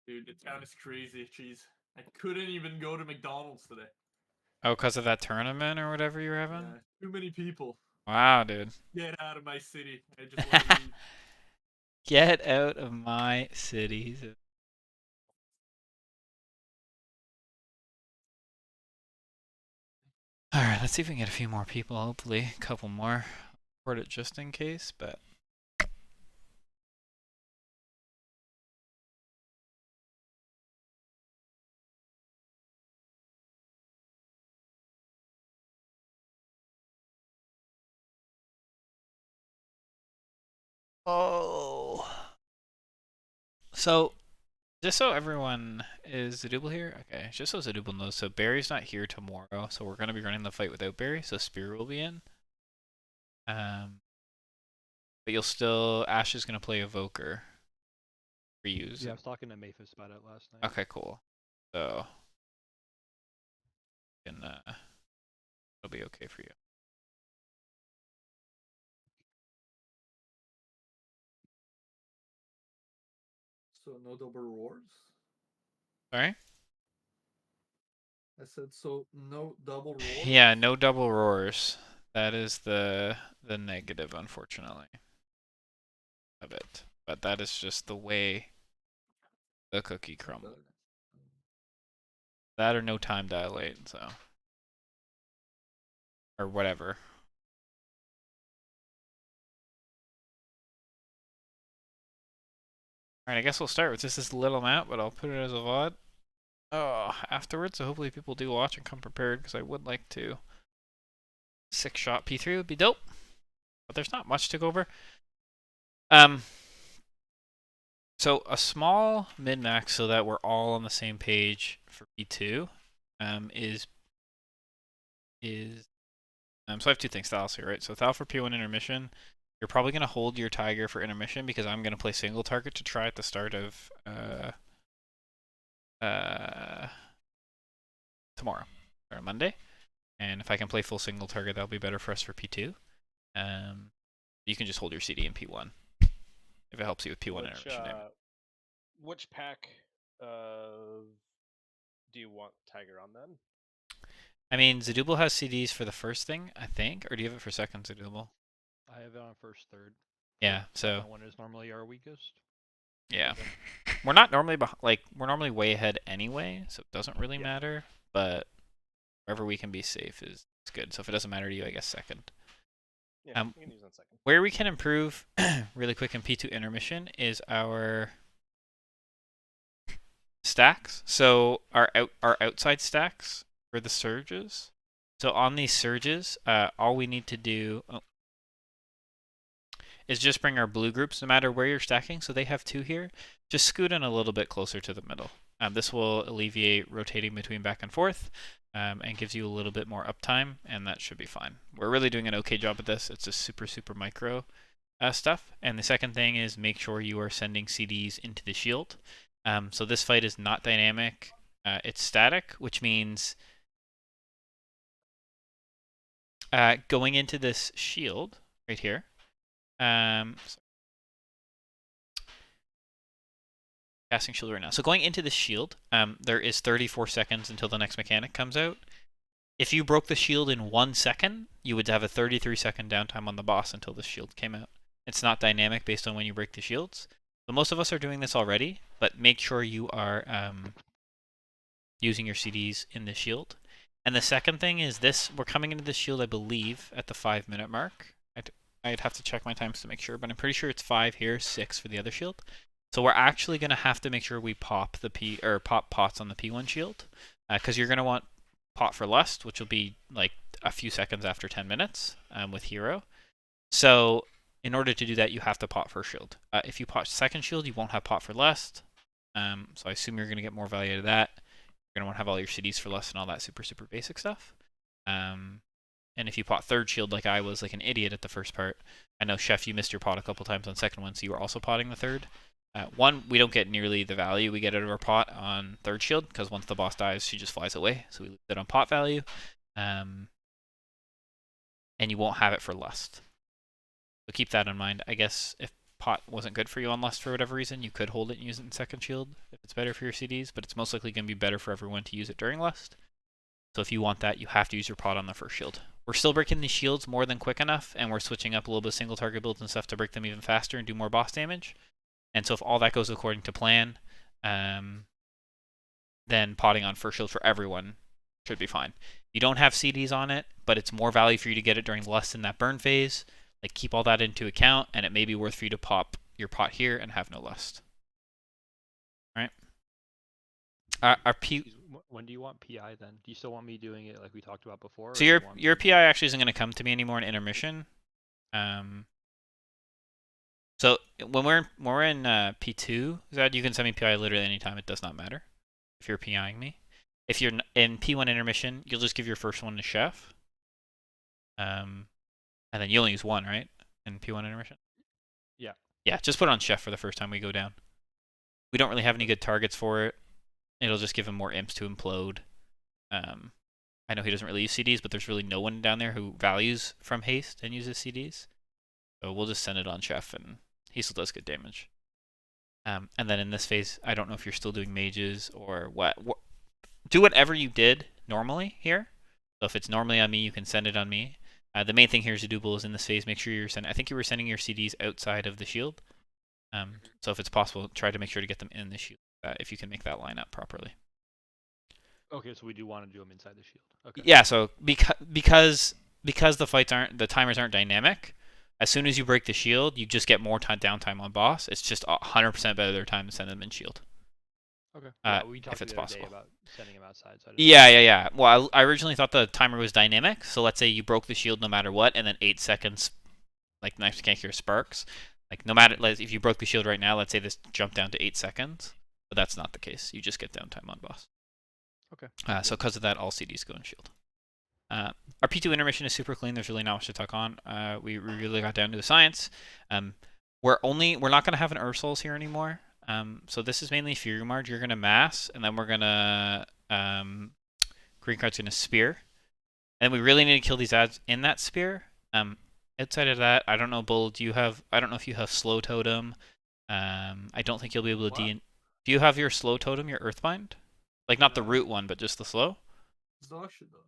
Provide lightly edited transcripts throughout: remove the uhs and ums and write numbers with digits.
Dude, the town is crazy. Jeez. I couldn't even go to McDonald's today. Oh, because of that tournament or whatever you're having? Yeah, too many people. Wow, dude. Get out of my city. I just want to leave. Get out of my city. Alright, let's see if we can get a few more people, hopefully. A couple more. Record it just in case, but. Oh. So, just so everyone is Zadooble here? Okay, just so Zadooble knows. So, Barry's not here tomorrow, so we're going to be running the fight without Barry, so Spear will be in. But you'll still. Ash is going to play Evoker for you. Yeah, I was talking to Maphis about it last night. Okay, cool. So, can, it'll be okay for you. So no double roars? Sorry? I said so no double roars? Yeah, no double roars. That is the negative, unfortunately, of it. But that is just the way the cookie crumbles. That or no time dilate, so. Or whatever. Alright, I guess we'll start with just this little map, but I'll put it as a VOD afterwards, so hopefully people do watch and come prepared, because I would like to. 6-shot P3 would be dope. But there's not much to go over. So a small min-max so that we're all on the same page for P2 is so I have two things styles here, right? So Thal for P1 intermission, you're probably going to hold your Tiger for intermission because I'm going to play single target to try at the start of tomorrow or Monday. And if I can play full single target, that'll be better for us for P2. You can just hold your CD in P1 if it helps you with P1 intermission. Which pack do you want Tiger on then? I mean, Zadooble has CDs for the first thing, I think, or do you have it for second, Zadooble? I have it on first, third. Yeah, so second one is normally our weakest. Yeah, we're not normally we're normally way ahead anyway, so it doesn't really matter. But wherever we can be safe is good. So if it doesn't matter to you, I guess second. Yeah, you can use on second. Where we can improve really quick in P2 intermission is our stacks. So our outside stacks for the surges. So on these surges, all we need to do is just bring our blue groups, no matter where you're stacking. So they have 2 here. Just scoot in a little bit closer to the middle. This will alleviate rotating between back and forth and gives you a little bit more uptime, and that should be fine. We're really doing an okay job at this. It's just super, super micro stuff. And the second thing is make sure you are sending CDs into the shield. So this fight is not dynamic. It's static, which means going into this shield right here, casting shield right now. So going into this shield, there is 34 seconds until the next mechanic comes out. If you broke the shield in 1 second, you would have a 33-second downtime on the boss until the shield came out. It's not dynamic based on when you break the shields. So most of us are doing this already, but make sure you are using your CDs in the shield. And the second thing is this, we're coming into the shield, I believe, at the 5-minute mark. I'd have to check my times to make sure, but I'm pretty sure it's 5 here, 6 for the other shield. So we're actually going to have to make sure we pop the pop pots on the P1 shield, because you're going to want pot for lust, which will be like a few seconds after 10 minutes with hero. So in order to do that, you have to pot for shield. If you pot second shield, you won't have pot for lust. So I assume you're going to get more value out of that. You're going to want to have all your CDs for lust and all that super, super basic stuff. And if you pot third shield like I was, like an idiot at the first part, I know, Chef, you missed your pot a couple times on second one, so you were also potting the third. One, we don't get nearly the value we get out of our pot on third shield, because once the boss dies, she just flies away, so we lose it on pot value. And you won't have it for lust. So keep that in mind. I guess if pot wasn't good for you on Lust for whatever reason, you could hold it and use it in second shield if it's better for your CDs, but it's most likely going to be better for everyone to use it during Lust. So if you want that, you have to use your pot on the first shield. We're still breaking these shields more than quick enough, and we're switching up a little bit of single target builds and stuff to break them even faster and do more boss damage. And so if all that goes according to plan, then potting on first shield for everyone should be fine. You don't have CDs on it, but it's more value for you to get it during Lust in that burn phase. Like, keep all that into account, and it may be worth for you to pop your pot here and have no Lust. All right? When do you want PI then? Do you still want me doing it like we talked about before? So your PI actually isn't going to come to me anymore in intermission. So when we're in P2, Zad, you can send me PI literally anytime. It does not matter if you're PIing me. If you're in P1 intermission, you'll just give your first one to Chef. And then you only use one, right? In P1 intermission? Yeah. Yeah, just put it on Chef for the first time we go down. We don't really have any good targets for it. It'll just give him more imps to implode. I know he doesn't really use CDs, but there's really no one down there who values from haste and uses CDs. So we'll just send it on Chef, and he still does good damage. And then in this phase, I don't know if you're still doing mages or what. Do whatever you did normally here. So if it's normally on me, you can send it on me. The main thing here is doable is in this phase, make sure you're sending. I think you were sending your CDs outside of the shield. So if it's possible, try to make sure to get them in the shield if you can make that line up properly. Okay, so we do want to do them inside the shield. Okay. Yeah. So because the timers aren't dynamic, as soon as you break the shield, you just get more downtime on boss. It's just 100% better time to send them in shield. Okay. Yeah, we talked if it's the other possible. day about sending them outside. So Yeah. Well, I originally thought the timer was dynamic. So let's say you broke the shield no matter what, and then 8 seconds, like Knife to Canker sparks. Like no matter, like, if you broke the shield right now, let's say this jumped down to 8 seconds. But that's not the case. You just get downtime on boss. Okay. So because of that, all CDs go in shield. Our P2 intermission is super clean. There's really not much to talk on. We really got down to the science. We're not going to have an Ursul's here anymore. So this is mainly Fury Marge. You're going to mass, and then we're going to Green Card's going to spear. And we really need to kill these ads in that spear. Outside of that, I don't know, Bull. I don't know if you have slow totem. I don't think you'll be able to Do you have your slow totem, your Earthbind? Like not the root one, but just the slow? Exhaustion though.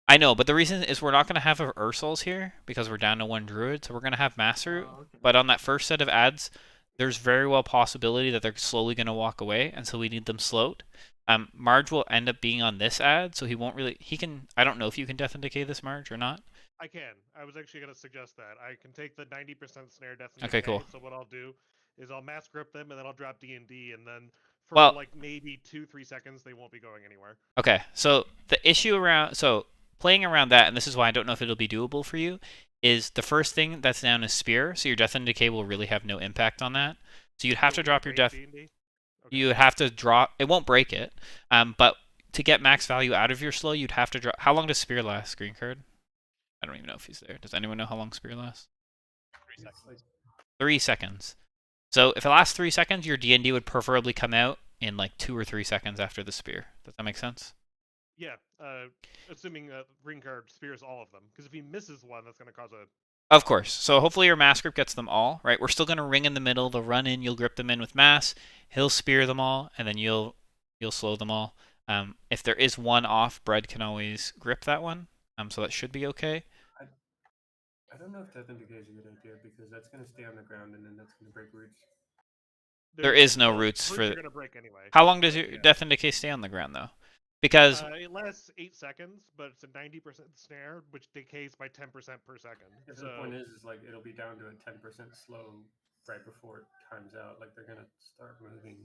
I know, but the reason is we're not going to have our Ursuls here because we're down to 1 druid, so we're going to have Mass Root. Oh, okay. But on that first set of ads, there's very well possibility that they're slowly going to walk away, and so we need them slowed. Marge will end up being on this ad, so he won't really... I don't know if you can Death and Decay this Marge or not. I can. I was actually going to suggest that. I can take the 90% snare Death and Okay, Decay, cool. So what I'll do is I'll mass grip them, and then I'll drop D&D, and then for Well, like maybe 2-3 seconds, they won't be going anywhere. Okay, so the issue around... So playing around that, and this is why I don't know if it'll be doable for you, is the first thing that's down is Spear, so your Death and Decay will really have no impact on that. So you'd have to drop your Death... D&D? Okay. You would have to drop... It won't break it, but to get max value out of your slow, you'd have to drop... How long does Spear last, Green Card? I don't even know if he's there. Does anyone know how long Spear lasts? 3 seconds. 3 seconds. So if it lasts 3 seconds, your D&D would preferably come out in like 2 or 3 seconds after the Spear. Does that make sense? Yeah, assuming Green Card spears all of them. Because if he misses one, that's going to cause a... Of course. So hopefully your mass grip gets them all, right? We're still going to ring in the middle. They'll run in. You'll grip them in with mass. He'll spear them all, and then you'll slow them all. If there is one off, Bread can always grip that one. So that should be okay. I don't know if Death and Decay is a good idea because that's going to stay on the ground and then that's going to break roots. There is no roots for... Roots are going to break anyway. How long does your Death and Decay stay on the ground, though? Because... it lasts 8 seconds, but it's a 90% snare, which decays by 10% per second. Yeah, so the point is like it'll be down to a 10% slow right before it times out. Like they're going to start moving.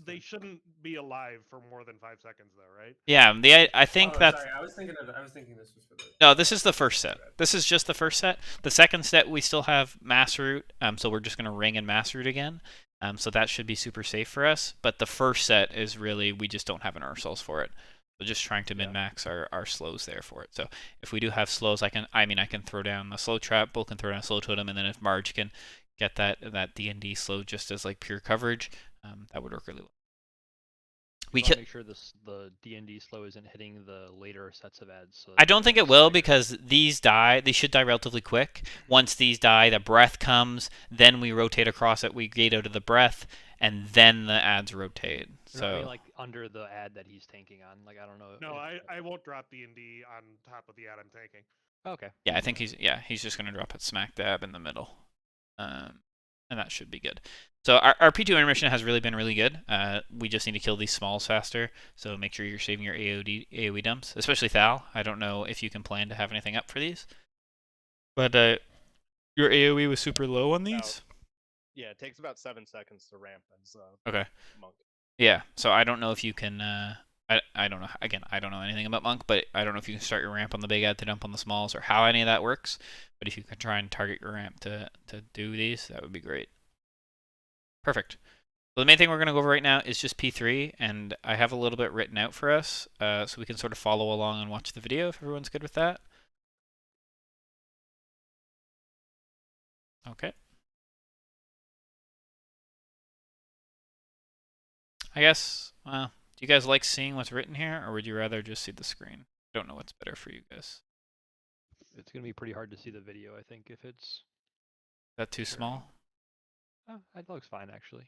They shouldn't be alive for more than 5 seconds, though, right? Yeah, I think that's... Sorry, I was thinking this was for the... No, this is the first set. This is just the first set. The second set, we still have Mass Root, so we're just going to ring and Mass Root again. So that should be super safe for us. But the first set is really, we just don't have an Ursuls for it. So just trying to min-max our slows there for it. So if we do have slows, I can throw down the slow trap, Bull can throw down a slow totem, and then if Marge can get that D&D slow just as like pure coverage, that would work really well. We want to can. make sure the D&D slow isn't hitting the later sets of ads. So I that don't think it it's will staggered. because these die. They should die relatively quick. Once these die, the breath comes. Then we rotate across it. We gate out of the breath, and then the ads rotate. No, So I mean like under the ad that he's tanking on. Like I don't know. No, if- I won't drop D&D on top of the ad I'm taking. Okay. yeah, I think he's just gonna drop it smack dab in the middle, and that should be good. So our P2 intermission has really been really good. We just need to kill these smalls faster. So make sure you're saving your AOE dumps, especially Thal. I don't know if you can plan to have anything up for these, but your AOE was super low on these. Yeah, it takes about 7 seconds to ramp as Okay. monk. Yeah, so I don't know if you can. I don't know. Again, I don't know anything about Monk, but I don't know if you can start your ramp on the big ad to dump on the smalls or how any of that works. But if you can try and target your ramp to do these, that would be great. Perfect. So the main thing we're going to go over right now is just P3, and I have a little bit written out for us, so we can sort of follow along and watch the video if everyone's good with that. Okay. I guess, well, do you guys like seeing what's written here, or would you rather just see the screen? I don't know what's better for you guys. It's gonna be pretty hard to see the video. I think if it's. Is that too small? Oh, that looks fine actually.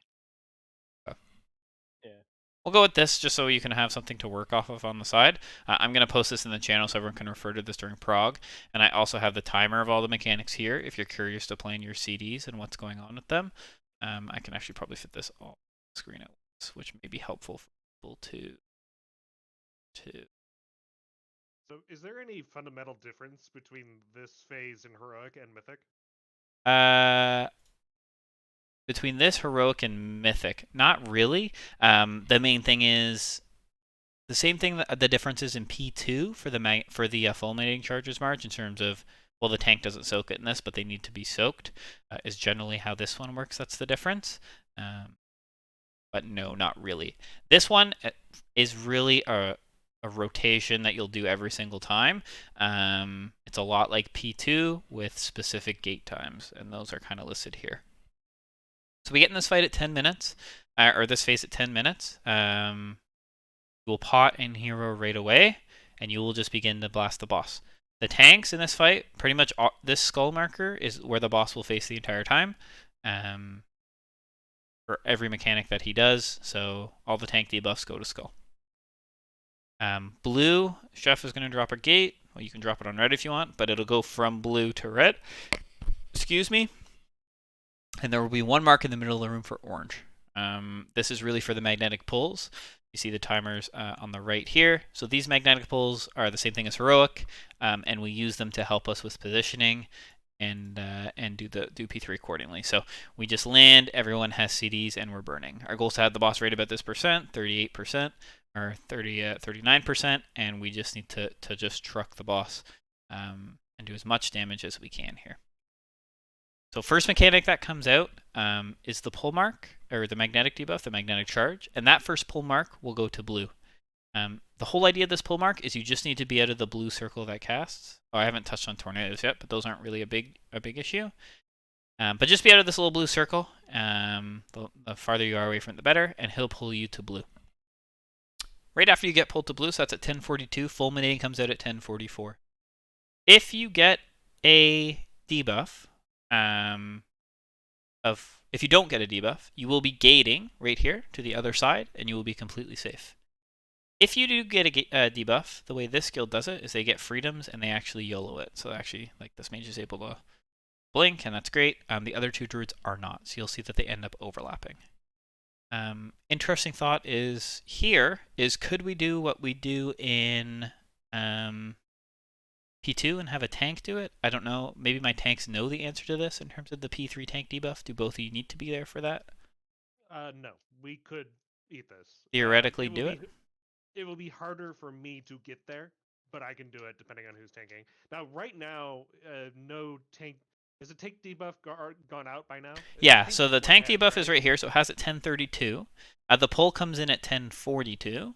Yeah. We'll go with this just so you can have something to work off of on the side. I'm going to post this in the channel so everyone can refer to this during prog. And I also have the timer of all the mechanics here if you're curious to play in your CDs and what's going on with them. I can actually probably fit this all on the screen at once, which may be helpful for people to. So is there any fundamental difference between this phase in Heroic and Mythic? Between this heroic and mythic, not really. The main thing is the same thing. The difference is in P2 for the fulminating charges march in terms of, well, the tank doesn't soak it in this, but they need to be soaked. Is generally how this one works. That's the difference. But no, not really. This one is really a rotation that you'll do every single time. It's a lot like P2 with specific gate times, and those are kind of listed here. So we get in this fight at 10 minutes, or this phase at 10 minutes. You'll pot in hero right away, and you will just begin to blast the boss. The tanks in this fight, pretty much this skull marker is where the boss will face the entire time. For every mechanic that he does, so all the tank debuffs go to skull. Blue, Chef is going to drop a gate. Well, you can drop it on red if you want, but it'll go from blue to red. Excuse me. And there will be one mark in the middle of the room for orange. This is really for the magnetic pulls. You see the timers on the right here. So these magnetic pulls are the same thing as heroic, and we use them to help us with positioning and do P3 accordingly. So we just land, everyone has CDs, and we're burning. Our goal is to have the boss rate about this percent, 38%, or 39%, and we just need to just truck the boss and do as much damage as we can here. So first mechanic that comes out is the pull mark, or the magnetic debuff, the magnetic charge, and that first pull mark will go to blue. The whole idea of this pull mark is you just need to be out of the blue circle that casts. Oh, I haven't touched on tornadoes yet, but those aren't really a big issue. But just be out of this little blue circle. The farther you are away from it, the better, and he'll pull you to blue. Right after you get pulled to blue, so that's at 10:42, fulminating comes out at 10:44. If you get a debuff, if you don't get a debuff, you will be gating right here to the other side, and you will be completely safe. If you do get a debuff, the way this guild does it is they get freedoms and they actually YOLO it. So actually, like, this mage is able to blink, and that's great. The other two druids are not, so you'll see that they end up overlapping. Interesting thought is here is, could we do what we do in P2 and have a tank do it? I don't know. Maybe my tanks know the answer to this in terms of the P3 tank debuff. Do both of you need to be there for that? No, we could eat this. Theoretically do it? It will be harder for me to get there, but I can do it depending on who's tanking. Now, right now, no tank. Has the tank debuff gone out by now? Yeah, so the tank debuff is right here, so it has at 10:32. The pull comes in at 10:42.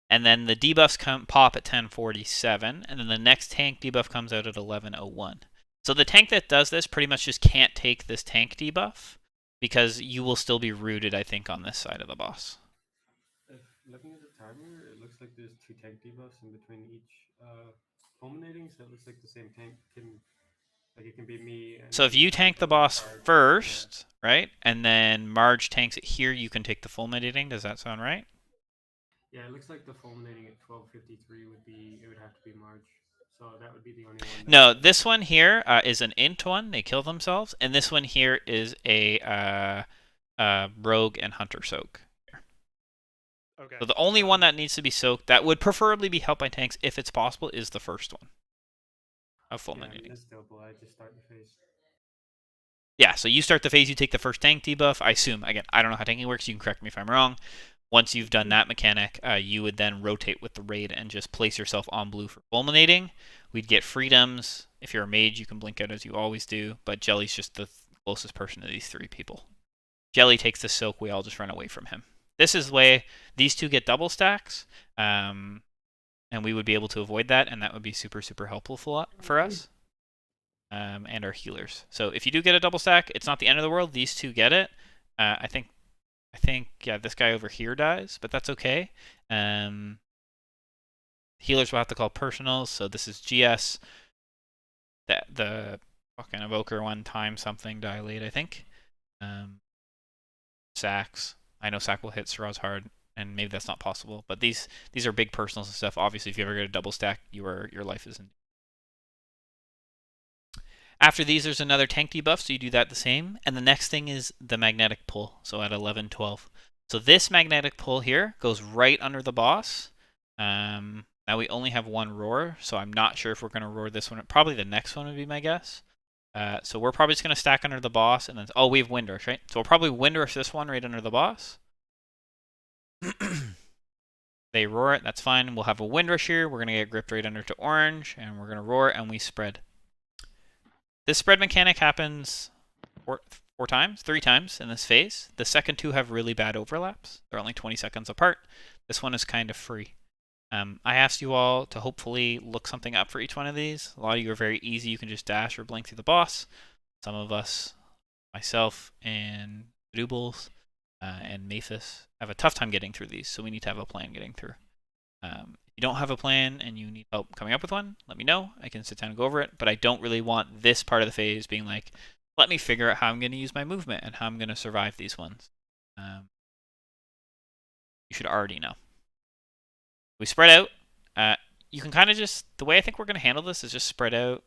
And then the debuffs pop at 10:47, and then the next tank debuff comes out at 11:01. So the tank that does this pretty much just can't take this tank debuff, because you will still be rooted, I think, on this side of the boss. If looking at the looks like there's 2 tank debuffs in between each fulminating, so it looks like the same tank can, like it can be me. And So if you tank the boss first, right, and then Marge tanks it here, you can take the fulminating. Does that sound right? Yeah, it looks like the fulminating at 12:53 would be, it would have to be Marge. So that would be the only one. No, this one here is an int one. They kill themselves, and this one here is a rogue and hunter soak. Okay. So the only one that needs to be soaked, that would preferably be helped by tanks if it's possible, is the first one of fulminating. Yeah, that's doable. I just start the phase. Yeah, so you start the phase, you take the first tank debuff. I assume, again, I don't know how tanking works. You can correct me if I'm wrong. Once you've done that mechanic, you would then rotate with the raid and just place yourself on blue for fulminating. We'd get freedoms. If you're a mage, you can blink out as you always do, but Jelly's just the closest person to these 3 people. Jelly takes the soak, we all just run away from him. This is the way these 2 get double stacks, and we would be able to avoid that, and that would be super, super helpful for us. And our healers. So if you do get a double stack, it's not the end of the world. These 2 get it. I think yeah, this guy over here dies, but that's okay. Healers will have to call personals. So this is GS. The fucking evoker one time something dilate, I think. Sacks. I know Sack will hit Siraz hard, and maybe that's not possible. But these are big personals and stuff. Obviously, if you ever get a double stack, your life is in. After these, there's another tank debuff, so you do that the same. And the next thing is the magnetic pull, so at 11, 12. So this magnetic pull here goes right under the boss. Now we only have 1 roar, so I'm not sure if we're going to roar this one. Probably the next one would be my guess. So we're probably just going to stack under the boss, and then... Oh, we have Windrush, right? So we'll probably Windrush this one right under the boss. They roar it, that's fine. We'll have a Windrush here. We're going to get gripped right under to orange, and we're going to roar, and we spread. This spread mechanic happens 3 times in this phase. The second 2 have really bad overlaps. They're only 20 seconds apart. This one is kind of free. I asked you all to hopefully look something up for each one of these. A lot of you are very easy. You can just dash or blink through the boss. Some of us, myself and Doobles and Maphis, have a tough time getting through these, so we need to have a plan getting through. If you don't have a plan and you need help coming up with one, let me know. I can sit down and go over it, but I don't really want this part of the phase being like, let me figure out how I'm going to use my movement and how I'm going to survive these ones. You should already know. We spread out. You can kind of just, the way I think we're going to handle this is just spread out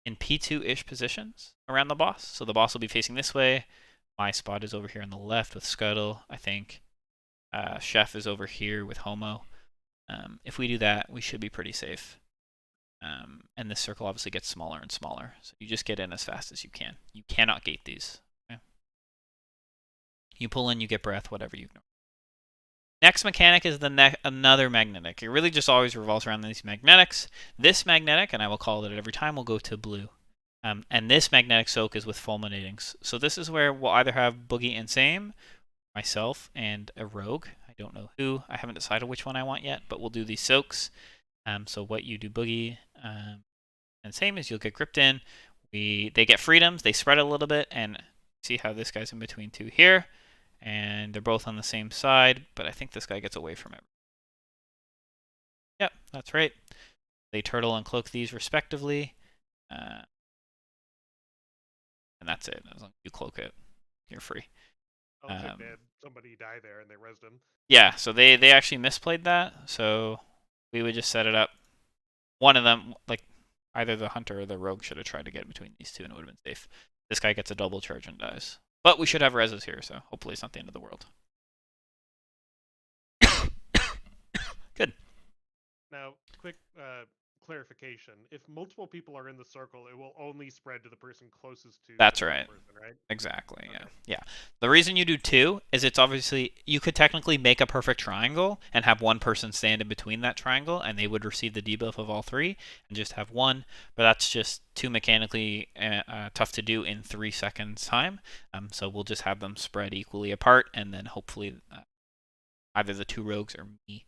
in P2-ish positions around the boss. So the boss will be facing this way. My spot is over here on the left with Scuttle, I think. Chef is over here with Homo. If we do that, we should be pretty safe. And this circle obviously gets smaller and smaller. So you just get in as fast as you can. You cannot gate these. Okay? You pull in, you get breath, whatever you ignore. Next mechanic is another magnetic. It really just always revolves around these magnetics. This magnetic, and I will call it every time, will go to blue. And this magnetic soak is with fulminating. So this is where we'll either have Boogie and Same, myself, and a rogue. I don't know who. I haven't decided which one I want yet, but we'll do these soaks. So what you do, Boogie, and Same is you'll get gripped in. They get freedoms. They spread a little bit, and see how this guy's in between 2 here. And they're both on the same side, but I think this guy gets away from it. Yep, that's right. They turtle and cloak these respectively. And that's it. As long as you cloak it, you're free. Oh, they had somebody die there and they rezzed him. Yeah, so they actually misplayed that. So we would just set it up. One of them, like either the hunter or the rogue, should have tried to get between these 2 and it would have been safe. This guy gets a double charge and dies. But we should have reses here, so hopefully it's not the end of the world. Good. Now, quick clarification. If multiple people are in the circle, it will only spread to the person closest to That's the right. person, right? Exactly, yeah. Okay. Yeah. The reason you do 2 is it's obviously, you could technically make a perfect triangle and have one person stand in between that triangle and they would receive the debuff of all 3 and just have 1, but that's just too mechanically tough to do in 3 seconds time. So we'll just have them spread equally apart and then hopefully either the 2 rogues or me,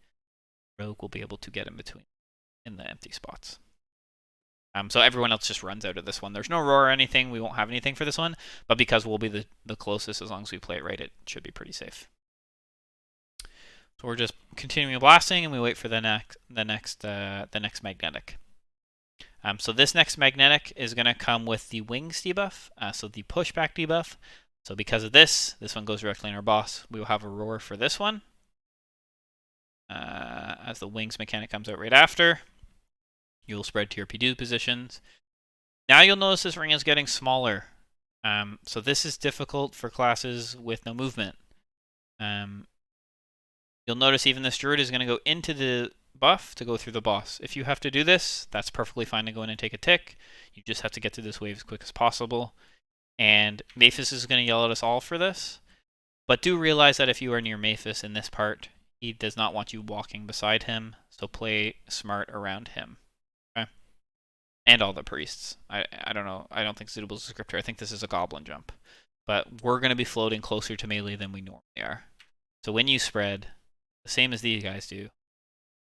rogue, will be able to get in between in the empty spots. So everyone else just runs out of this one. There's no roar or anything. We won't have anything for this one, but because we'll be the closest, as long as we play it right, it should be pretty safe. So we're just continuing blasting, and we wait for the next magnetic. So this next magnetic is going to come with the wings debuff, so the pushback debuff. So because of this one goes directly in our boss. We will have a roar for this one. As the wings mechanic comes out right after, you will spread to your P2 positions. Now you'll notice this ring is getting smaller. So this is difficult for classes with no movement. You'll notice even this druid is going to go into the buff to go through the boss. If you have to do this, that's perfectly fine to go in and take a tick. You just have to get to this wave as quick as possible. And Maphis is going to yell at us all for this. But do realize that if you are near Maphis in this part, he does not want you walking beside him. So play smart around him. Okay? And all the priests. I don't know. I don't think Suitable is a scripter. I think this is a goblin jump. But we're going to be floating closer to melee than we normally are. So when you spread, the same as these guys do,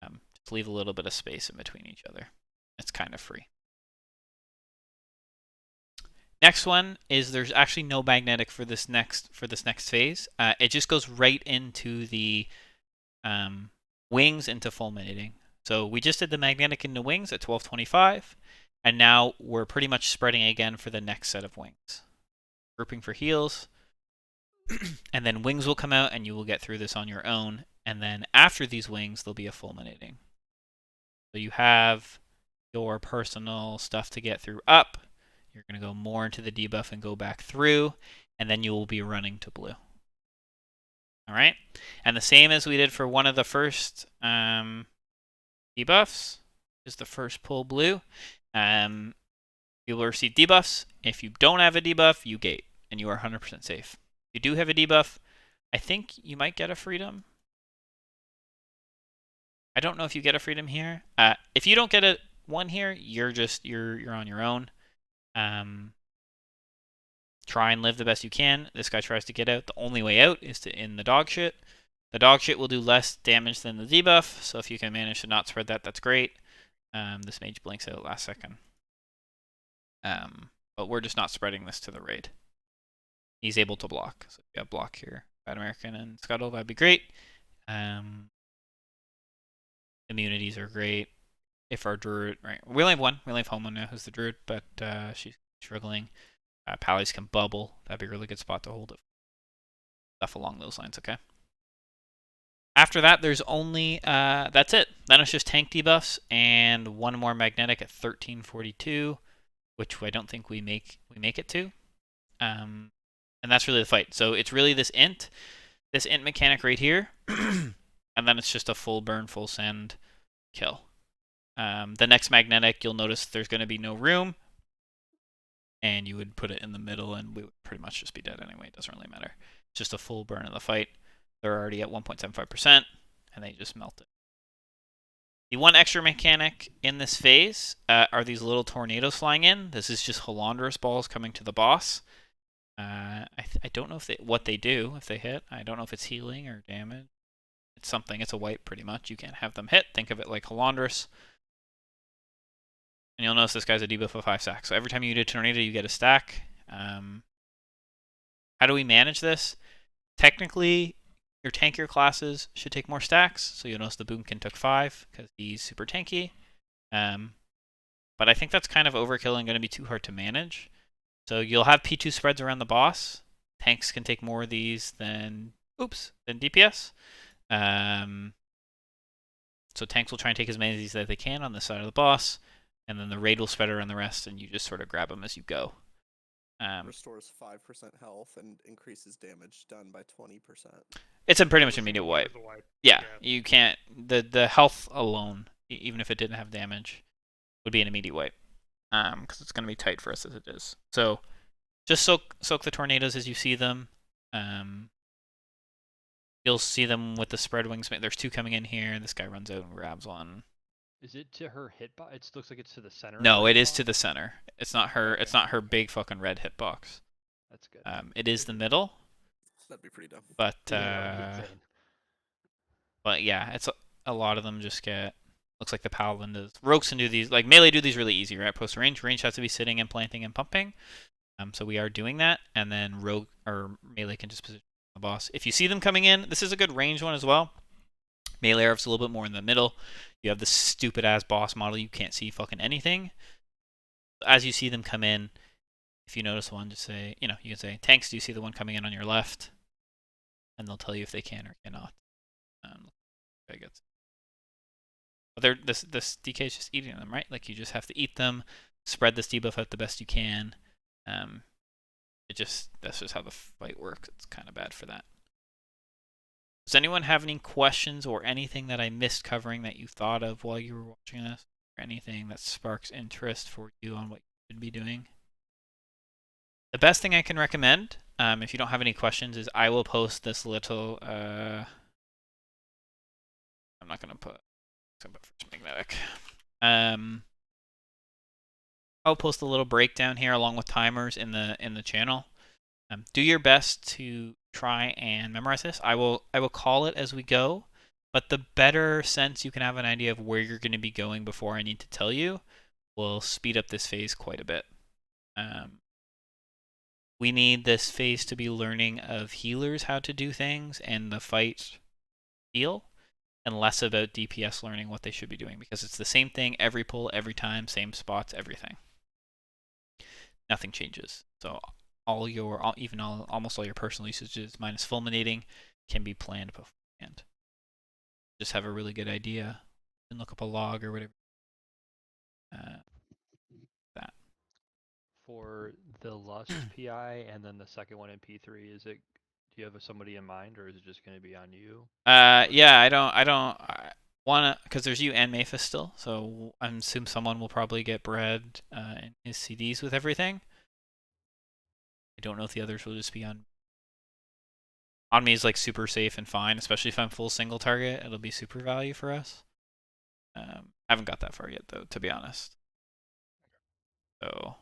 just leave a little bit of space in between each other. It's kind of free. Next one is there's actually no magnetic for this next phase. It just goes right into the wings into fulminating. So we just did the magnetic into wings at 1225, and now we're pretty much spreading again for the next set of wings. Grouping for heals, and then wings will come out, and you will get through this on your own. And then after these wings, there'll be a fulminating. So you have your personal stuff to get through up. You're going to go more into the debuff and go back through, and then you will be running to blue. All right? And the same as we did for one of the first debuffs, is the first pull blue. You will receive debuffs. If you don't have a debuff, you gate, and you are 100% safe. If you do have a debuff, I think you might get a freedom. I don't know if you get a freedom here. If you don't get a one here, you're on your own. Try and live the best you can. This guy tries to get out. The only way out is to in the dog shit. The dog shit will do less damage than the debuff, so if you can manage to not spread that, that's great. This mage blinks out last second. But we're just not spreading this to the raid. He's able to block. So if you have block here, Bad American and Scuttle, that'd be great. Immunities are great. If our druid, right, we only have one. We only have Homo now, who's the druid, but she's struggling. Pallies can bubble. That'd be a really good spot to hold it. Stuff along those lines, okay? After that, there's only, that's it. Then it's just tank debuffs and one more magnetic at 1342, which I don't think we make it to. And that's really the fight. So it's really this int mechanic right here, and then it's just a full burn, full send kill. The next magnetic, you'll notice there's going to be no room, and you would put it in the middle, and we would pretty much just be dead anyway. It doesn't really matter. It's just a full burn of the fight. They're already at 1.75%, and they just melt it. The one extra mechanic in this phase are these little tornadoes flying in. This is just Halandrous balls coming to the boss. I don't know what they do if they hit. I don't know if it's healing or damage. It's something. It's a wipe pretty much. You can't have them hit. Think of it like Halandrous. And you'll notice this guy's a debuff of 5 stacks. So every time you do a tornado, you get a stack. How do we manage this? Technically, your tankier classes should take more stacks. So you'll notice the Boomkin took 5 because he's super tanky. But I think that's kind of overkill and going to be too hard to manage. So you'll have P2 spreads around the boss. Tanks can take more of these than DPS. So tanks will try and take as many of these as they can on this side of the boss. And then the raid will spread around the rest, and you just sort of grab them as you go. Restores 5% health and increases damage done by 20%. It's a pretty much immediate wipe. Yeah, Yeah. you can't. The health alone, even if it didn't have damage, would be an immediate wipe. Because it's going to be tight for us as it is. So just soak the tornadoes as you see them. You'll see them with the spread wings. There's 2 coming in here. This guy runs out and grabs one. Is it to her hitbox? It looks like it's to the center. No, of it her is to hitbox? the center. It's not her. Okay. It's not her big fucking red hitbox. That's good. It is the middle, That'd be pretty dumb. but Yeah, insane. but yeah, it's a lot of them just get. Looks like the paladin does. Rogues can do these, like melee do these really easy, right? Post range has to be sitting and planting and pumping. So we are doing that, and then rogue or melee can just position the boss. If you see them coming in, this is a good range one as well. Melee Arv's a little bit more in the middle. You have the stupid ass boss model, you can't see fucking anything. As you see them come in, if you notice one, just say, you can say, tanks, do you see the one coming in on your left? And they'll tell you if they can or cannot. Very good. But this DK is just eating them, right? Like, you just have to eat them, spread this debuff out the best you can. That's just how the fight works. It's kind of bad for that. Does anyone have any questions or anything that I missed covering that you thought of while you were watching this? Or anything that sparks interest for you on what you should be doing? The best thing I can recommend, if you don't have any questions, is I will post this little... I'm not going to put... magnetic. I'll post a little breakdown here along with timers in the channel. Do your best to try and memorize this. I will call it as we go, but the better sense you can have an idea of where you're going to be going before I need to tell you will speed up this phase quite a bit. We need this phase to be learning of healers how to do things and the fight feel, and less about DPS learning what they should be doing, because it's the same thing every pull, every time, same spots, everything. Nothing changes. So almost all your personal usages minus fulminating can be planned beforehand. Just have a really good idea and look up a log or whatever. That. For the Lust PI and then the second one in P3, do you have somebody in mind, or is it just going to be on you? Yeah, I don't wanna, because there's you and Maphis still, so I assume someone will probably get Brad in his CDs with everything. I don't know if the others will just be on. On me is like super safe and fine, especially if I'm full single target. It'll be super value for us. I haven't got that far yet though, to be honest. So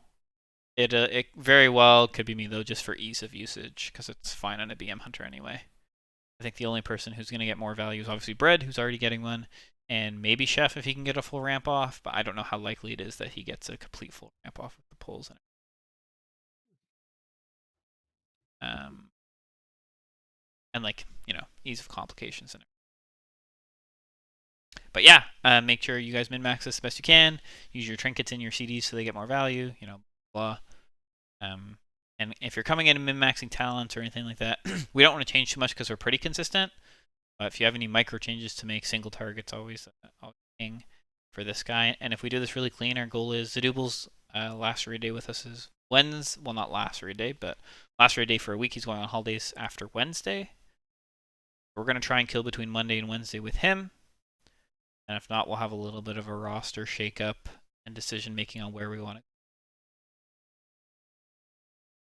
it very well could be me though, just for ease of usage, because it's fine on a BM Hunter anyway. I think the only person who's going to get more value is obviously Bread, who's already getting one, and maybe Chef if he can get a full ramp off, but I don't know how likely it is that he gets a complete full ramp off with the pulls. And like, ease of complications. But yeah, make sure you guys min-max this the best you can. Use your trinkets in your CDs so they get more value, blah. And if you're coming in and min-maxing talents or anything like that, we don't want to change too much because we're pretty consistent. But if you have any micro changes to make single targets, always king for this guy. And if we do this really clean, our goal is Zadooble's last raid day with us is Wednesday. Well, not last raid day, but last raid day for a week. He's going on holidays after Wednesday. We're going to try and kill between Monday and Wednesday with him. And if not, we'll have a little bit of a roster shakeup and decision making on where we want it.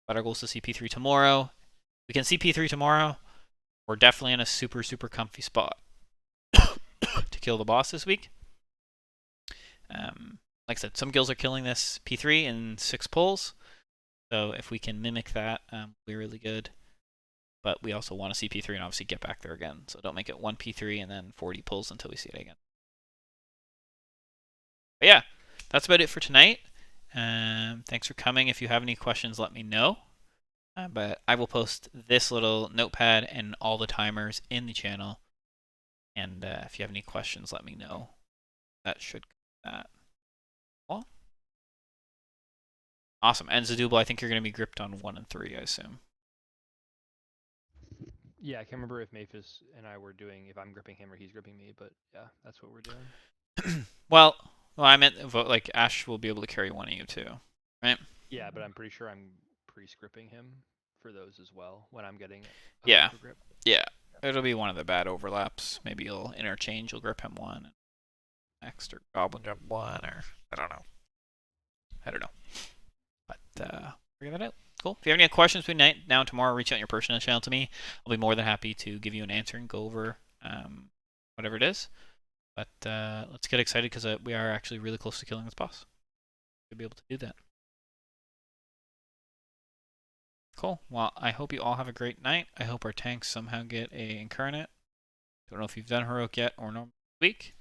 But our goal is to see P3 tomorrow. We can see P3 tomorrow. We're definitely in a super, super comfy spot to kill the boss this week. Like I said, some guilds are killing this P3 in 6 pulls. So if we can mimic that, we're really good. But we also want to see P3 and obviously get back there again. So don't make it 1 P3 and then 40 pulls until we see it again. But yeah, that's about it for tonight. Thanks for coming. If you have any questions, let me know. But I will post this little notepad and all the timers in the channel. And if you have any questions, let me know. That should that. Well, awesome. And Zadooble, I think you're going to be gripped on 1 and 3, I assume. Yeah, I can't remember if Maphis and I were doing, if I'm gripping him or he's gripping me, but yeah, that's what we're doing. well, I meant like Ash will be able to carry one of you too, right? Yeah, but I'm pretty sure I'm pre-scripting him for those as well when I'm getting yeah, grip. Yeah. It'll be one of the bad overlaps. Maybe you'll interchange. You'll grip him 1 next, or Goblin Jump 1, or I don't know. But figure that out. Cool. If you have any questions between now and tomorrow, reach out on your personal channel to me. I'll be more than happy to give you an answer and go over whatever it is. But let's get excited because we are actually really close to killing this boss. We'll be able to do that. Cool. Well, I hope you all have a great night. I hope our tanks somehow get a incarnate. Don't know if you've done heroic yet or no week.